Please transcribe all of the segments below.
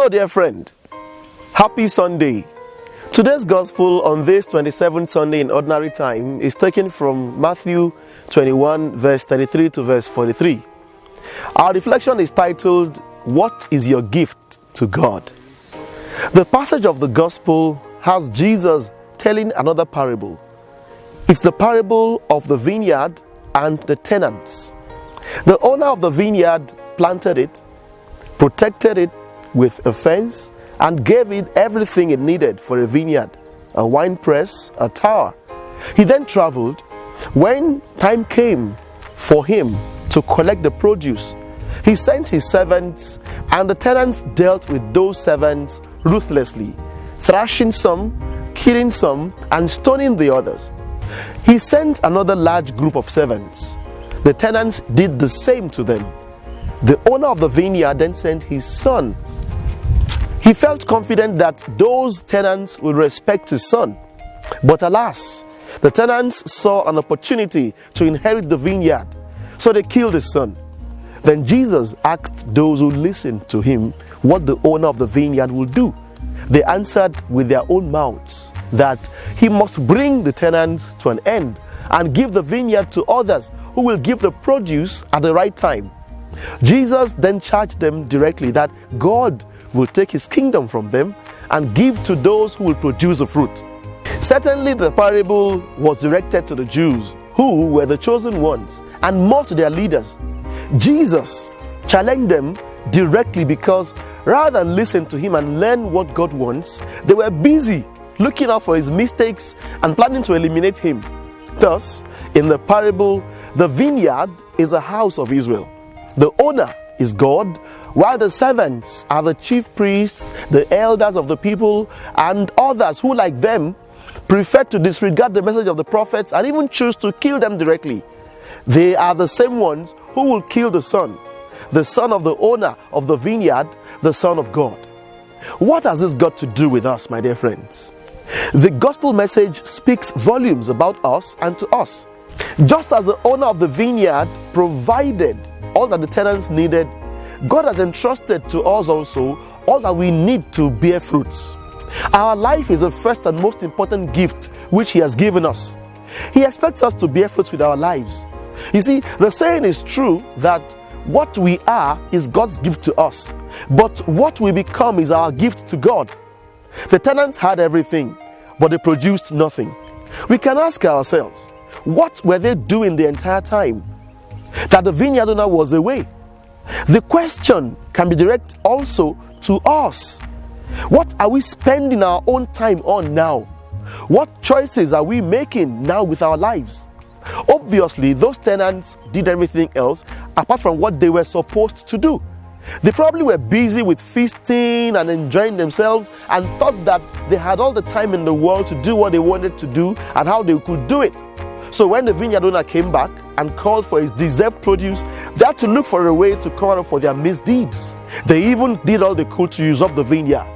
Hello, dear friend. Happy Sunday. Today's gospel on this 27th Sunday in Ordinary Time is taken from Matthew 21, verse 33 to verse 43. Our reflection is titled, What is your gift to God? The passage of the gospel has Jesus telling another parable. It's the parable of the vineyard and the tenants. The owner of the vineyard planted it, protected it with a fence, and gave it everything it needed for a vineyard, a wine press, a tower. He then traveled. When time came for him to collect the produce, he sent his servants, and the tenants dealt with those servants ruthlessly, thrashing some, killing some, and stoning the others. He sent another large group of servants. The tenants did the same to them. The owner of the vineyard then sent his son. He felt confident that those tenants would respect his son. But alas, the tenants saw an opportunity to inherit the vineyard, so they killed his son. Then Jesus asked those who listened to him what the owner of the vineyard would do. They answered with their own mouths that he must bring the tenants to an end and give the vineyard to others who will give the produce at the right time. Jesus then charged them directly that God will take his kingdom from them and give to those who will produce the fruit. Certainly the parable was directed to the Jews, who were the chosen ones, and more to their leaders. Jesus challenged them directly because rather than listen to him and learn what God wants, they were busy looking out for his mistakes and planning to eliminate him. Thus, in the parable, the vineyard is a house of Israel. The owner is God, while the servants are the chief priests, the elders of the people, and others who, like them, prefer to disregard the message of the prophets and even choose to kill them directly. They are the same ones who will kill the son of the owner of the vineyard, the Son of God. What has this got to do with us, my dear friends? The gospel message speaks volumes about us and to us. Just as the owner of the vineyard provided all that the tenants needed, God has entrusted to us also all that we need to bear fruits. Our life is the first and most important gift which he has given us. He expects us to bear fruits with our lives. You see, the saying is true that what we are is God's gift to us, but what we become is our gift to God. The tenants had everything, but they produced nothing. We can ask ourselves, what were they doing the entire time that the vineyard owner was away? The question can be directed also to us. What are we spending our own time on now? What choices are we making now with our lives? Obviously, those tenants did everything else apart from what they were supposed to do. They probably were busy with feasting and enjoying themselves and thought that they had all the time in the world to do what they wanted to do and how they could do it. So when the vineyard owner came back and called for his deserved produce, they had to look for a way to cover up for their misdeeds. They even did all they could to use up the vineyard.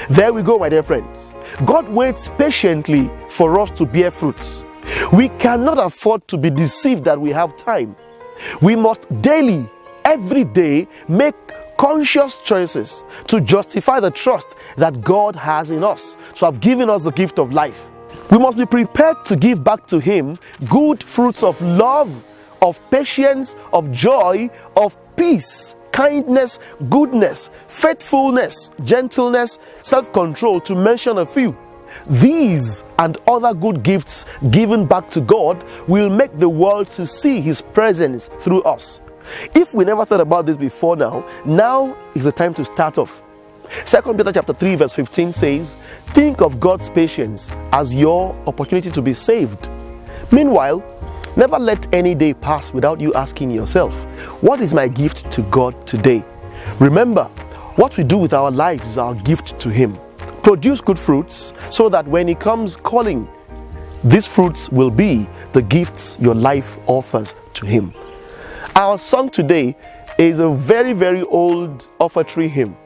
There we go, my dear friends. God waits patiently for us to bear fruits. We cannot afford to be deceived that we have time. We must daily, every day, make conscious choices to justify the trust that God has in us, to have given us the gift of life. We must be prepared to give back to him good fruits of love, of patience, of joy, of peace, kindness, goodness, faithfulness, gentleness, self-control, to mention a few. These and other good gifts given back to God will make the world to see his presence through us. If we never thought about this before now is the time to start off. 2 Peter chapter 3 verse 15 says, think of God's patience as your opportunity to be saved. Meanwhile, never let any day pass without you asking yourself, what is my gift to God today? Remember, what we do with our lives is our gift to him. Produce good fruits so that when he comes calling, these fruits will be the gifts your life offers to him. Our song today is a very, very old offertory hymn.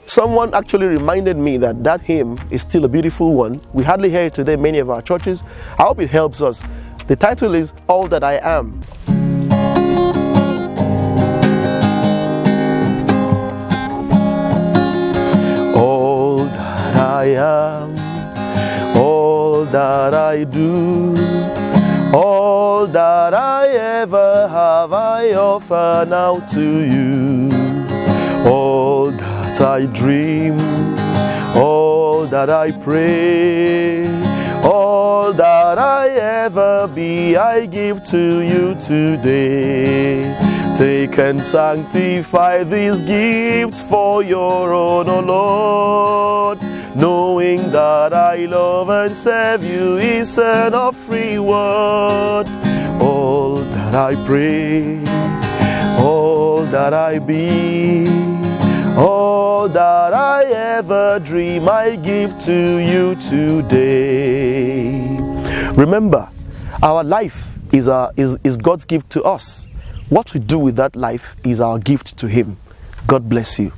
Someone actually reminded me that hymn is still a beautiful one. We hardly hear it today in many of our churches. I hope it helps us. The title is All That I Am. I am, all that I do, all that I ever have, I offer now to you. All that I dream, all that I pray, all that I ever be, I give to you today. Take and sanctify these gifts for your own, O Lord, knowing that I love and serve you is enough reward. All that I pray, all that I be, all that I ever dream, I give to you today. Remember, our life is God's gift to us. What we do with that life is our gift to Him. God bless you.